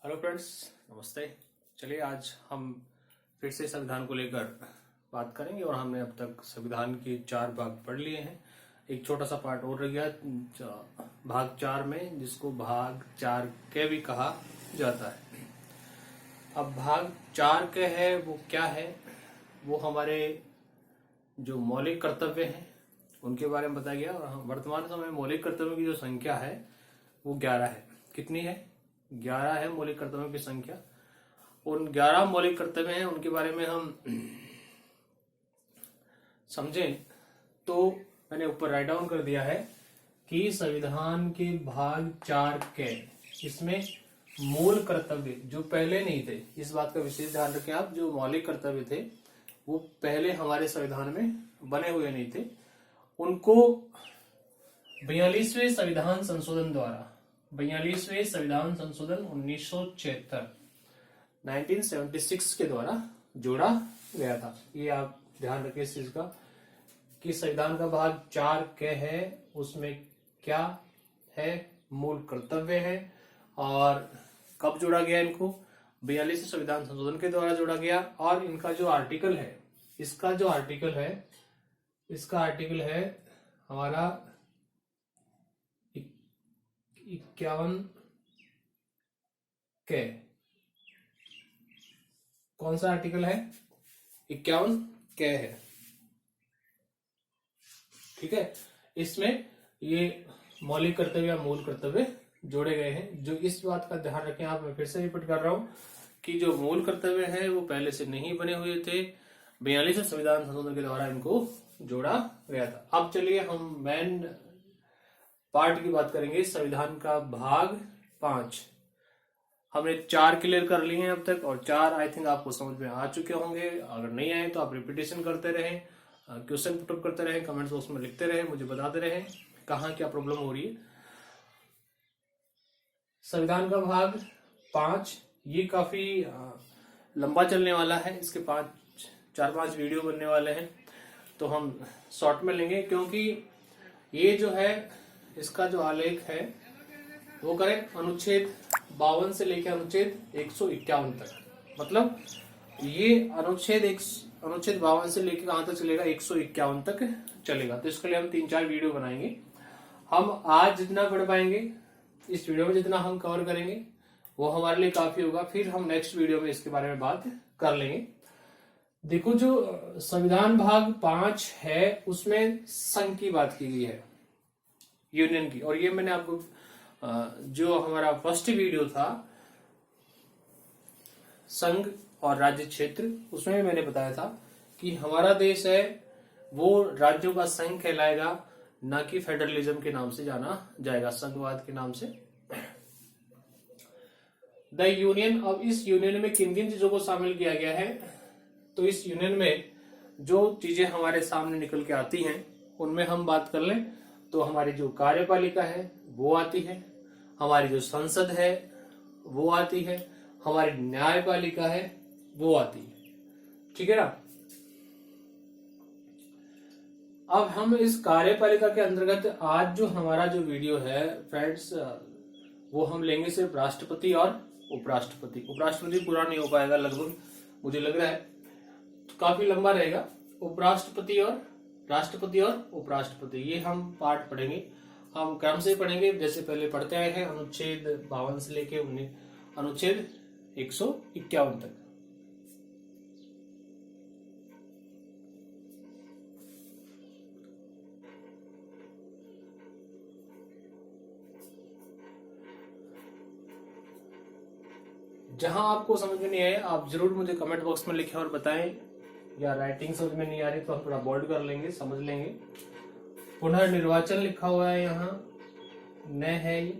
Hello friends, नमस्ते। चलिए आज हम फिर से संविधान को लेकर बात करेंगे और हमने अब तक संविधान के 4 भाग पढ़ लिए हैं। एक छोटा सा पार्ट और रह गया भाग 4 में, जिसको भाग 4 के भी कहा जाता है। अब भाग 4 के है वो क्या है, वो हमारे जो मौलिक कर्तव्य हैं उनके बारे में बताया गया। और वर्तमान समय में मौलिक कर्तव्यों की जो संख्या है वो 11 है। कितनी है? 11 है मौलिक कर्तव्यों की संख्या। उन 11 मौलिक कर्तव्य हैं, उनके बारे में हम समझें तो मैंने ऊपर राइट डाउन कर दिया है कि संविधान के भाग 4 के इसमें मूल कर्तव्य जो पहले नहीं थे, इस बात का विशेष ध्यान रखें आप। जो मौलिक कर्तव्य थे वो पहले हमारे संविधान में बने हुए नहीं थे, उनको 42वें संविधान संशोधन द्वारा 42वें संविधान संशोधन 1976 के द्वारा जोड़ा गया था। ये आप ध्यान रखें इस चीज का कि संविधान का भाग 4 क्या है, उसमें क्या है, मूल कर्तव्य है और कब जोड़ा गया। इनको 42वें संविधान संशोधन के द्वारा जोड़ा गया। और इनका जो आर्टिकल है, इसका आर्टिकल है हमारा 51 के। कौन सा आर्टिकल है? 51 के है। ठीक है, इसमें ये मौलिक कर्तव्य या मूल कर्तव्य जोड़े गए हैं। जो इस बात का ध्यान रखें आप, मैं फिर से रिपीट कर रहा हूं कि जो मूल कर्तव्य है वो पहले से नहीं बने हुए थे, 42वें संविधान संशोधन के द्वारा इनको जोड़ा गया था। अब चलिए हम मेन पार्ट की बात करेंगे। संविधान का भाग 5 हमने 4 क्लियर कर लिए हैं अब तक, और 4 आई थिंक आपको समझ में आ चुके होंगे। अगर नहीं आए तो आप रिपीटेशन करते रहें, क्वेश्चन पुटअप करते रहें, कमेंट्स बॉक्स में लिखते रहें, मुझे बताते रहें कहाँ क्या प्रॉब्लम हो रही है। संविधान का भाग 5 ये काफी लंबा चलने वाला है, इसके 4-5 वीडियो बनने वाले हैं, तो हम शॉर्ट में लेंगे, क्योंकि ये जो है इसका जो आलेख है वो करें अनुच्छेद 52 से लेकर अनुच्छेद 151 तक। मतलब ये अनुच्छेद 52 से लेकर कहां तक चलेगा? 151 तक चलेगा। तो इसके लिए हम 3-4 वीडियो बनाएंगे। हम आज जितना पढ़ पाएंगे, इस वीडियो में जितना हम कवर करेंगे वो हमारे लिए काफी होगा। फिर हम नेक्स्ट वीडियो में इसके बारे में बात कर लेंगे। देखो, जो संविधान भाग 5 है उसमें संघ की बात की गई है, यूनियन की। और ये मैंने आपको जो हमारा फर्स्ट वीडियो था संघ और राज्य क्षेत्र, उसमें मैंने बताया था कि हमारा देश है वो राज्यों का संघ कहलाएगा, ना कि फेडरलिज्म के नाम से जाना जाएगा, संघवाद के नाम से। The union. अब इस यूनियन में किन किन चीजों को शामिल किया गया है? तो इस यूनियन में जो चीजें हमारे सामने निकल के आती हैं उनमें हम बात कर लें तो हमारी जो कार्यपालिका है वो आती है, हमारी जो संसद है वो आती है, हमारी न्यायपालिका है वो आती है। ठीक है ना। अब हम इस कार्यपालिका के अंतर्गत आज जो हमारा जो वीडियो है फ्रेंड्स, वो हम लेंगे सिर्फ राष्ट्रपति और उपराष्ट्रपति। उपराष्ट्रपति पूरा नहीं हो पाएगा लगभग, मुझे लग रहा है, तो काफी लंबा रहेगा। उपराष्ट्रपति और राष्ट्रपति और उपराष्ट्रपति, ये हम पार्ट पढ़ेंगे। हम क्रम से पढ़ेंगे, जैसे पहले पढ़ते आए हैं अनुच्छेद 52 से लेके अनुच्छेद 151 तक। जहां आपको समझ में नहीं आया आप जरूर मुझे कमेंट बॉक्स में लिखें और बताएं, या राइटिंग समझ में नहीं आ रही तो हम थोड़ा बोल्ड कर लेंगे, समझ लेंगे। पुनर्निर्वाचन लिखा हुआ है यहाँ, न है ये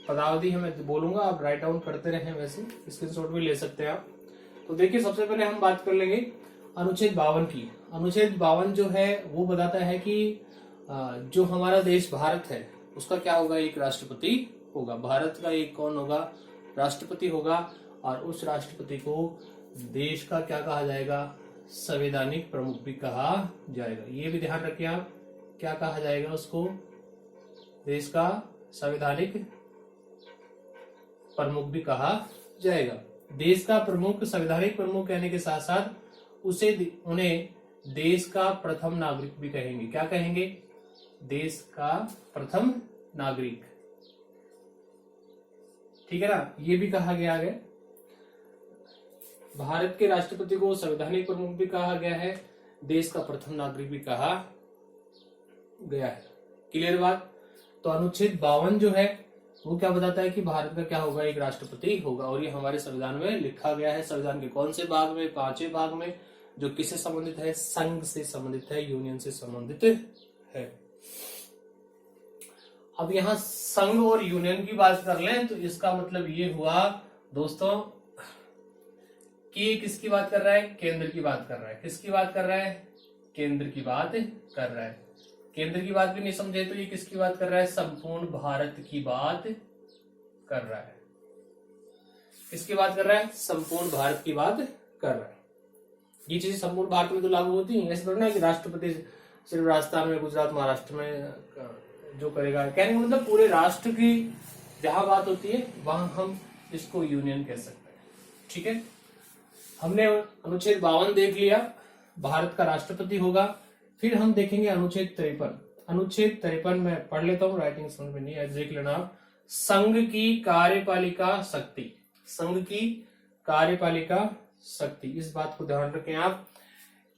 पदावधि है, मैं बोलूंगा आप राइट डाउन करते रहें, वैसे स्क्रीनशॉट भी ले सकते हैं आप। तो देखिए, सबसे पहले हम बात कर लेंगे अनुच्छेद 52 की। अनुच्छेद 52 जो है वो बताता है कि जो हमारा देश भारत है उसका क्या होगा? एक राष्ट्रपति होगा। भारत का एक कौन होगा? राष्ट्रपति होगा। और उस राष्ट्रपति को देश का क्या कहा जाएगा? संवैधानिक प्रमुख भी कहा जाएगा। ये भी ध्यान रखिए आप, क्या कहा जाएगा उसको? देश का संवैधानिक प्रमुख भी कहा जाएगा। देश का प्रमुख, संवैधानिक प्रमुख कहने के साथ साथ उन्हें देश का प्रथम नागरिक भी कहेंगे। क्या कहेंगे? देश का प्रथम नागरिक। ठीक है ना, ये भी कहा गया है। भारत के राष्ट्रपति को संवैधानिक प्रमुख भी कहा गया है, देश का प्रथम नागरिक भी कहा गया है। क्लियर बात? तो अनुच्छेद 52 जो है वो क्या बताता है कि भारत का क्या होगा? एक राष्ट्रपति होगा। और ये हमारे संविधान में लिखा गया है। संविधान के कौन से भाग में? 5वें भाग में, जो किससे संबंधित है? संघ से संबंधित है, यूनियन से संबंधित है। अब यहां संघ और यूनियन की बात कर लें तो इसका मतलब ये हुआ दोस्तों कि ये किसकी बात कर रहा है? केंद्र की बात कर रहा है। किसकी बात कर रहा है? केंद्र की बात कर रहा है। केंद्र की बात भी नहीं समझे तो ये किसकी बात कर रहा है? संपूर्ण भारत की बात कर रहा है। किसकी बात कर रहा है? संपूर्ण भारत की बात कर रहा है। ये चीजें संपूर्ण भारत में तो लागू होती है। ऐसे थोड़ा ना कि राष्ट्रपति सिर्फ राजस्थान में, गुजरात, महाराष्ट्र में जो करेगा। कहने का मतलब पूरे राष्ट्र की जहां बात होती है वहां हम इसको यूनियन कह सकते हैं। ठीक है, हमने अनुच्छेद 52 देख लिया, भारत का राष्ट्रपति होगा। फिर हम देखेंगे अनुच्छेद 53। अनुच्छेद 53 में पढ़ लेता हूं, राइटिंग समझ में नहीं है, देख लेना आप। संघ की कार्यपालिका शक्ति। संघ की कार्यपालिका शक्ति, इस बात को ध्यान रखें आप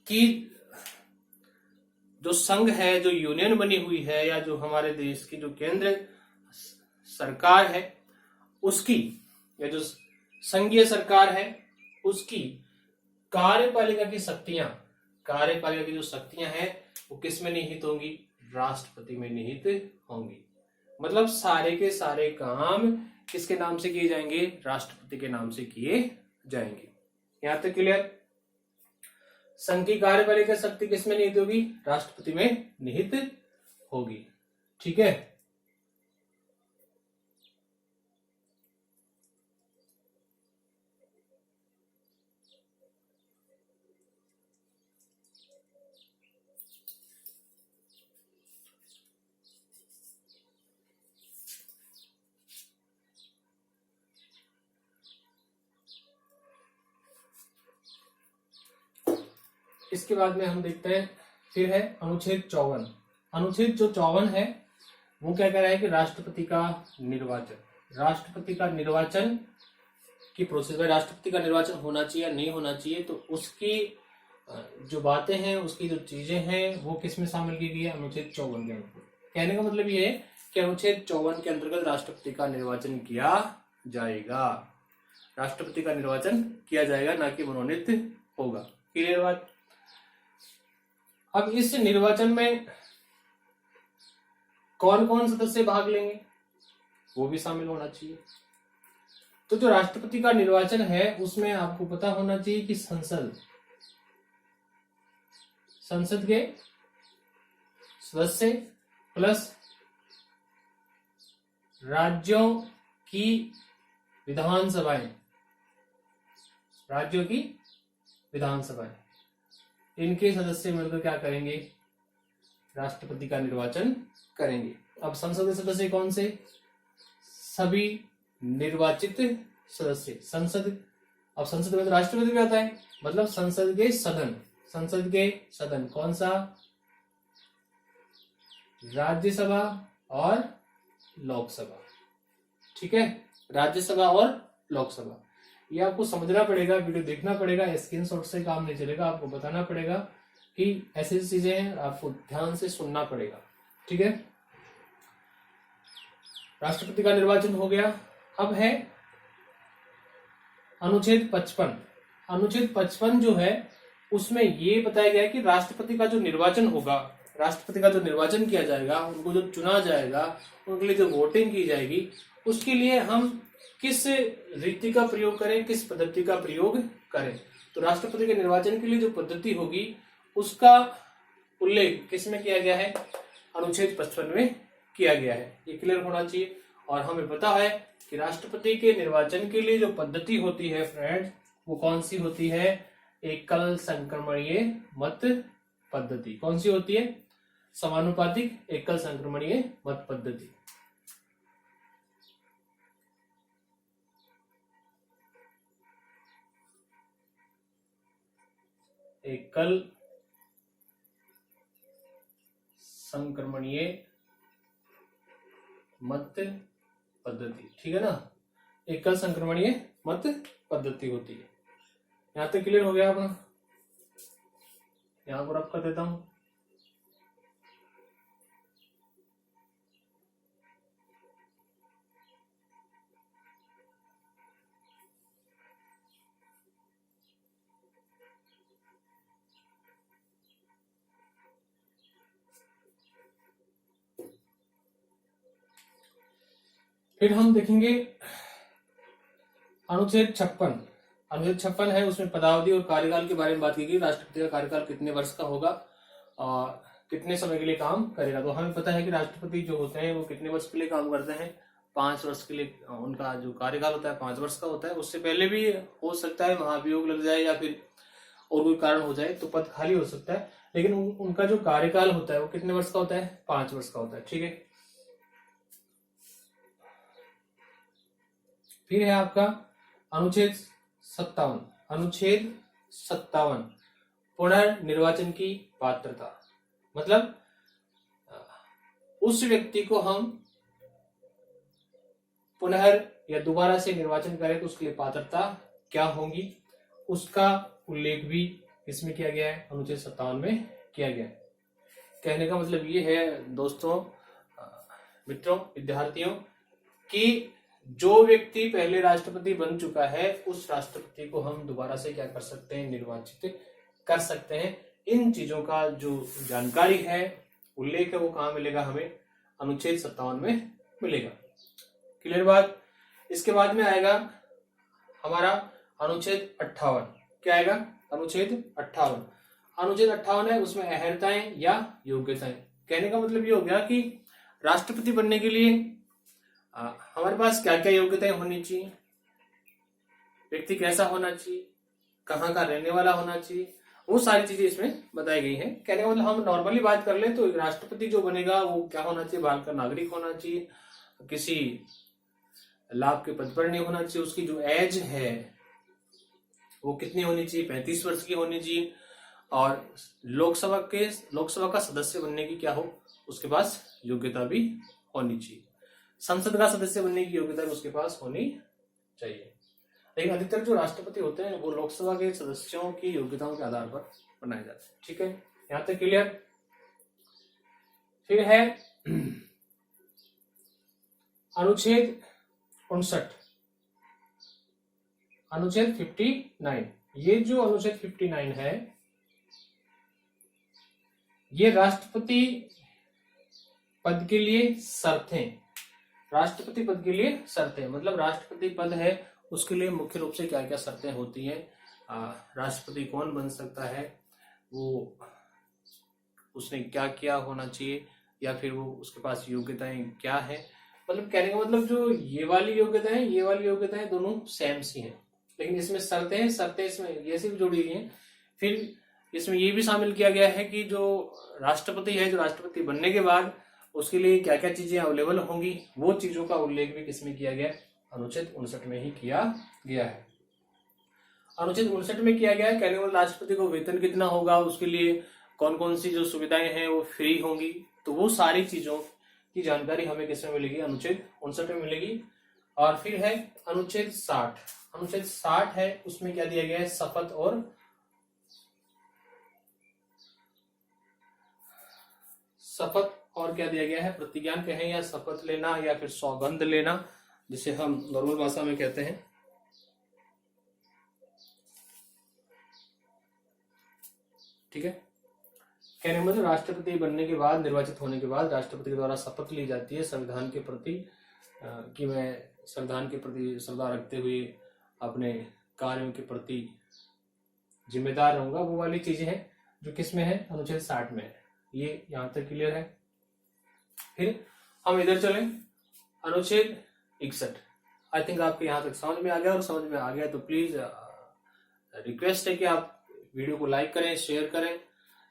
कि जो संघ है, जो यूनियन बनी हुई है, या जो हमारे देश की जो केंद्र सरकार है उसकी, या जो संघीय सरकार है उसकी कार्यपालिका की शक्तियां, कार्यपालिका की जो शक्तियां हैं वो किस में निहित होंगी? राष्ट्रपति में निहित होंगी। मतलब सारे के सारे काम किसके नाम से किए जाएंगे? राष्ट्रपति के नाम से किए जाएंगे। यहां तक क्लियर? संघ की कार्यपालिका शक्ति किस में निहित होगी? राष्ट्रपति में निहित होगी। ठीक है, इसके बाद में हम देखते हैं फिर है अनुच्छेद 54। अनुच्छेद जो 54 है वो क्या कह रहा है कि राष्ट्रपति का निर्वाचन, राष्ट्रपति का निर्वाचन की प्रोसेस है। राष्ट्रपति का निर्वाचन होना चाहिए या नहीं होना चाहिए, तो उसकी जो बातें हैं, उसकी जो चीजें हैं वो किस में शामिल की गई है? अनुच्छेद 54 के अंतर्गत। कहने का मतलब ये है कि अनुच्छेद 54 के अंतर्गत राष्ट्रपति का निर्वाचन किया जाएगा। राष्ट्रपति का निर्वाचन किया जाएगा, ना कि मनोनीत होगा। क्लियर बात? अब इस निर्वाचन में कौन कौन सदस्य भाग लेंगे वो भी शामिल होना चाहिए। तो जो राष्ट्रपति का निर्वाचन है उसमें आपको पता होना चाहिए कि संसद के सदस्य प्लस राज्यों की विधानसभाएं, राज्यों की विधानसभाएं, इनके सदस्य मिलकर क्या करेंगे? राष्ट्रपति का निर्वाचन करेंगे। अब संसद के सदस्य कौन से? सभी निर्वाचित सदस्य। अब संसद में तो राष्ट्रपति भी आता है, मतलब संसद के सदन कौन सा? राज्यसभा और लोकसभा। ठीक है, राज्यसभा और लोकसभा। ये आपको समझना पड़ेगा, वीडियो देखना पड़ेगा, स्क्रीनशॉट से काम नहीं चलेगा। आपको बताना पड़ेगा कि ऐसी चीजें हैं, आपको ध्यान से सुनना पड़ेगा। ठीक है, राष्ट्रपति का निर्वाचन हो गया। अब है अनुच्छेद 55। अनुच्छेद 55 जो है उसमें ये बताया गया है कि राष्ट्रपति का जो निर्वाचन होगा, राष्ट्रपति का जो निर्वाचन किया जाएगा, उनको जो चुना जाएगा, उनके लिए जो वोटिंग की जाएगी, उसके लिए हम किस रीति का प्रयोग करें, किस पद्धति का प्रयोग करें। तो राष्ट्रपति के निर्वाचन के लिए जो पद्धति होगी उसका उल्लेख किसमें किया गया है? अनुच्छेद 55 में किया गया है। ये क्लियर होना चाहिए। और हमें पता है कि राष्ट्रपति के निर्वाचन के लिए जो पद्धति होती है फ्रेंड्स, वो कौन सी होती है? एकल संक्रमणीय मत पद्धति। कौन सी होती है? समानुपातिक एकल संक्रमणीय मत पद्धति। एकल संक्रमणीय मत पद्धति, ठीक है ना, एकल संक्रमणीय मत पद्धति होती है। यहां तक क्लियर हो गया अपना? यहां पर आप कर देता हूं। फिर हम देखेंगे अनुच्छेद 56। अनुच्छेद 56 है, उसमें पदावधि और कार्यकाल के बारे में बात की गई। राष्ट्रपति का कार्यकाल कितने वर्ष का होगा और कितने समय के लिए काम करेगा। तो हमें पता है कि राष्ट्रपति जो होते हैं वो कितने वर्ष के लिए काम करते हैं, 5 वर्ष के लिए उनका जो कार्यकाल होता है 5 वर्ष का होता है। उससे पहले भी हो सकता है, महाभियोग लग जाए या फिर और कोई कारण हो जाए तो पद खाली हो सकता है, लेकिन उनका जो कार्यकाल होता है वो कितने वर्ष का होता है, 5 वर्ष का होता है, ठीक है। फिर है आपका अनुच्छेद 57। अनुच्छेद 57 पुनर्निर्वाचन की पात्रता, मतलब उस व्यक्ति को हम पुनः या दोबारा से निर्वाचन करें तो उसके लिए पात्रता क्या होगी, उसका उल्लेख भी इसमें किया गया है, अनुच्छेद 57 में किया गया है। कहने का मतलब ये है दोस्तों, मित्रों, विद्यार्थियों, कि जो व्यक्ति पहले राष्ट्रपति बन चुका है उस राष्ट्रपति को हम दोबारा से क्या कर सकते हैं, निर्वाचित कर सकते हैं। इन चीजों का जो जानकारी है, उल्लेख है, वो कहाँ मिलेगा, हमें अनुच्छेद 57 में मिलेगा। क्लियर बात? इसके बाद में आएगा हमारा अनुच्छेद 58। क्या आएगा? अनुच्छेद 58। अनुच्छेद 58 है, उसमें अर्हताएं या योग्यताएं। कहने का मतलब ये हो गया कि राष्ट्रपति बनने के लिए हमारे पास क्या क्या योग्यताएं होनी चाहिए, व्यक्ति कैसा होना चाहिए, कहाँ का रहने वाला होना चाहिए, वो सारी चीजें इसमें बताई गई हैं। कहने का मतलब हम नॉर्मली बात कर ले तो राष्ट्रपति जो बनेगा वो क्या होना चाहिए, भारत का नागरिक होना चाहिए, किसी लाभ के पद पर नहीं होना चाहिए, उसकी जो एज है वो कितनी होनी चाहिए, 35 वर्ष की होनी चाहिए, और लोकसभा का सदस्य बनने की क्या हो, उसके पास योग्यता भी होनी चाहिए। संसद का सदस्य बनने की योग्यता भी उसके पास होनी चाहिए। लेकिन अधिकतर जो राष्ट्रपति होते हैं वो लोकसभा के सदस्यों की योग्यताओं के आधार पर बनाए जाते हैं, ठीक है। यहां तक क्लियर? फिर है अनुच्छेद 59, अनुच्छेद 59। ये जो अनुच्छेद 59 है, ये राष्ट्रपति पद के लिए शर्तें, राष्ट्रपति पद के लिए शर्तें, मतलब राष्ट्रपति पद है उसके लिए मुख्य रूप से क्या क्या शर्तें होती हैं, राष्ट्रपति कौन बन सकता है, वो उसने क्या किया होना चाहिए, या फिर वो उसके पास योग्यताएं क्या है। मतलब कहने का मतलब जो ये वाली योग्यताएं दोनों सेम सी हैं, लेकिन इसमें शर्तें इसमें ऐसी भी जोड़ी गई हैं। फिर इसमें ये भी शामिल किया गया है कि जो राष्ट्रपति है, जो राष्ट्रपति बनने के बाद उसके लिए क्या क्या चीजें अवेलेबल होंगी, वो चीजों का उल्लेख भी किसमें किया गया, अनुच्छेद 59 में ही किया गया है। अनुच्छेद 59 में किया गया है। कहने वाले राष्ट्रपति को वेतन कितना होगा, उसके लिए कौन कौन सी जो सुविधाएं हैं वो फ्री होंगी, तो वो सारी चीजों की जानकारी हमें किसमें मिलेगी, अनुच्छेद 59 में मिलेगी। और फिर है अनुच्छेद 60। अनुच्छेद 60 है, उसमें क्या दिया गया है, शपथ और क्या दिया गया है, प्रतिज्ञान कहें या शपथ लेना या फिर सौगंध लेना, जिसे हम नॉर्मल भाषा में कहते हैं। ठीक है। कहने का मतलब राष्ट्रपति बनने के बाद, निर्वाचित होने के बाद राष्ट्रपति के द्वारा शपथ ली जाती है संविधान के प्रति, कि मैं संविधान के प्रति श्रद्धा रखते हुए अपने कार्यों के प्रति जिम्मेदार रहूंगा। वो वाली चीजें हैं जो किसमें है, अनुच्छेद 60 में है। ये यहां तक क्लियर है। फिर हम इधर चलें, अनुच्छेद 61। आई थिंक आपको यहां तक समझ में आ गया, और समझ में आ गया तो प्लीज रिक्वेस्ट है कि आप वीडियो को लाइक करें, शेयर करें,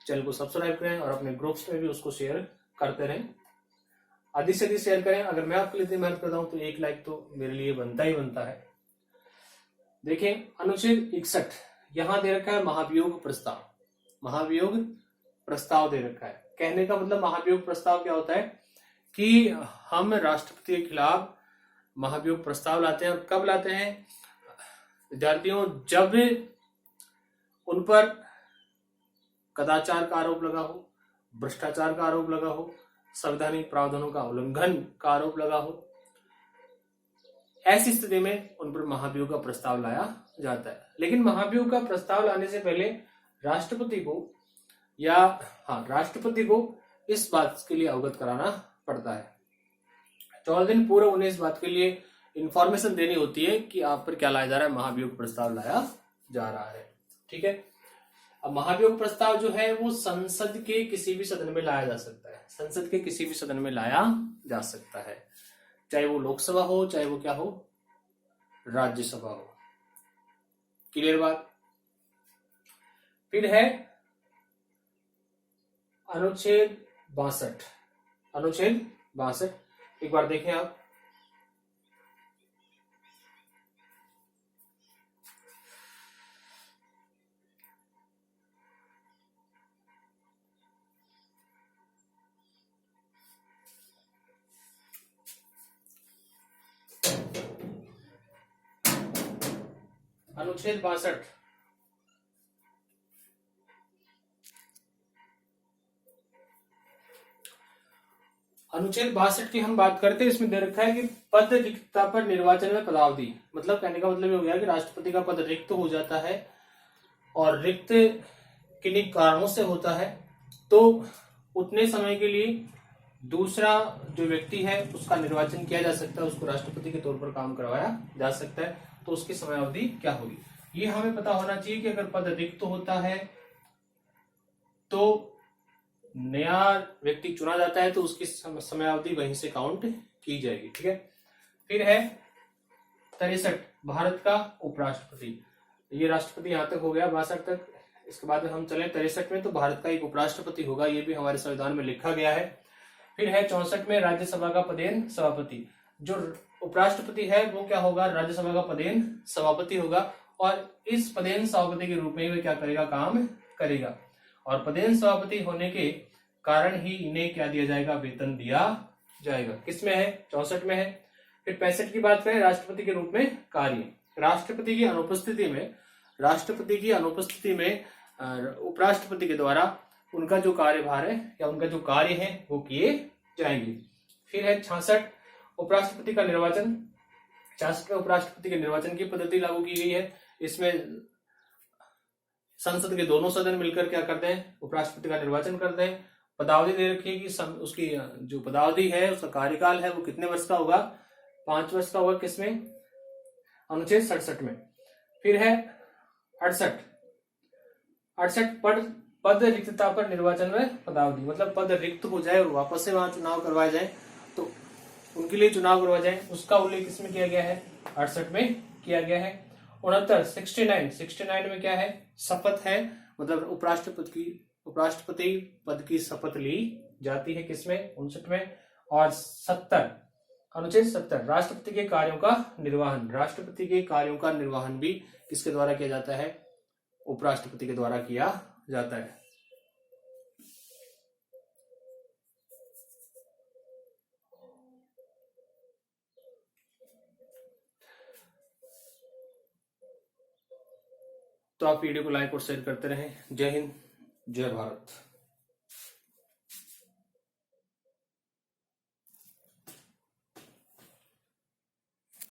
चैनल को सब्सक्राइब करें और अपने ग्रुप्स में भी उसको शेयर करते रहें। अधिक से अधिक शेयर करें। अगर मैं आपके लिए इतनी मेहनत करता हूं तो एक लाइक तो मेरे लिए बनता ही बनता है। देखिए अनुच्छेद 61 यहां दे रखा है महाभियोग प्रस्ताव। महाभियोग प्रस्ताव दे रखा है। कहने का मतलब महाभियोग प्रस्ताव क्या होता है कि हम राष्ट्रपति के खिलाफ महाभियोग प्रस्ताव लाते हैं। और कब लाते हैं विद्यार्थियों? जब उन पर कदाचार का आरोप लगा हो, भ्रष्टाचार का आरोप लगा हो, संवैधानिक प्रावधानों का उल्लंघन का आरोप लगा हो। ऐसी स्थिति में उन पर महाभियोग का प्रस्ताव लाया जाता है। लेकिन महाभियोग का प्रस्ताव लाने से पहले राष्ट्रपति को इस बात के लिए अवगत कराना पड़ता है। 14 दिन पूर्व उन्हें इस बात के लिए इंफॉर्मेशन देनी होती है कि आप पर क्या लाया जा रहा है, महाभियोग प्रस्ताव लाया जा रहा है। ठीक है। अब महाभियोग प्रस्ताव जो है वो संसद के किसी भी सदन में लाया जा सकता है। संसद के किसी भी सदन में लाया जा सकता है, चाहे वो लोकसभा हो, चाहे वो क्या हो, राज्यसभा हो। क्लियर बात? फिर है अनुच्छेद 62। अनुच्छेद 62 एक बार देखें आप। अनुच्छेद 62 अनुच्छेद 62 की हम बात करते हैं। इसमें दे रखा है कि पद रिक्तता पर निर्वाचन में पदावधि। मतलब कहने का मतलब ये हो गया कि राष्ट्रपति का पद रिक्त हो जाता है और रिक्त किन्हीं कारणों से होता है, तो उतने समय के लिए दूसरा जो व्यक्ति है उसका निर्वाचन किया जा सकता है, उसको राष्ट्रपति के तौर पर काम करवाया जा सकता है। तो उसकी समयावधि क्या होगी ये हमें पता होना चाहिए कि अगर पद रिक्त होता है तो नया व्यक्ति चुना जाता है तो उसकी समयावधि वहीं से काउंट की जाएगी। ठीक है। फिर है 63 भारत का उपराष्ट्रपति। ये राष्ट्रपति यहां तक हो गया 62 तक। इसके बाद हम चले 63 में, तो भारत का एक उपराष्ट्रपति होगा, ये भी हमारे संविधान में लिखा गया है। फिर है 64 में राज्यसभा का पदेन सभापति। जो उपराष्ट्रपति है वो क्या होगा, राज्यसभा का पदेन सभापति होगा और इस पदेन सभापति के रूप में वे क्या करेगा, काम करेगा। और पदेन सभापति होने के कारण ही इन्हें क्या दिया जाएगा, वेतन दिया जाएगा। किसमें है, 64 में है। फिर 65 की बात करें, राष्ट्रपति के रूप में कार्य। राष्ट्रपति की अनुपस्थिति में उपराष्ट्रपति के द्वारा उनका जो कार्यभार है या उनका जो कार्य है वो किए जाएंगे। फिर है 66 उपराष्ट्रपति का निर्वाचन। 66 में उपराष्ट्रपति के निर्वाचन की पद्धति लागू की गई है। इसमें संसद के दोनों सदन मिलकर क्या करते हैं, उपराष्ट्रपति का निर्वाचन करते हैं। पदावधि दे रखी है कि उसकी जो पदावधि है उसका कार्यकाल है वो कितने वर्ष का होगा, 5 वर्ष का होगा। किसमें, अनुच्छेद 67 में। फिर है 68 पद रिक्तता पर निर्वाचन में पदावधि। मतलब पद रिक्त हो जाए और वापस से वहां चुनाव करवाए जाए तो उनके लिए चुनाव करवाया जाए, उसका उल्लेख किसमें किया गया है, 68 में किया गया है। 69 में क्या है, शपथ है। मतलब उपराष्ट्रपति पद की शपथ ली जाती है। किसमें, 59 में। और 70 अनुच्छेद 70 राष्ट्रपति के कार्यों का निर्वहन। राष्ट्रपति के कार्यों का निर्वहन भी किसके द्वारा किया जाता है, उपराष्ट्रपति के द्वारा किया जाता है। तो आप वीडियो को लाइक और शेयर करते रहें। जय हिंद, जय भारत।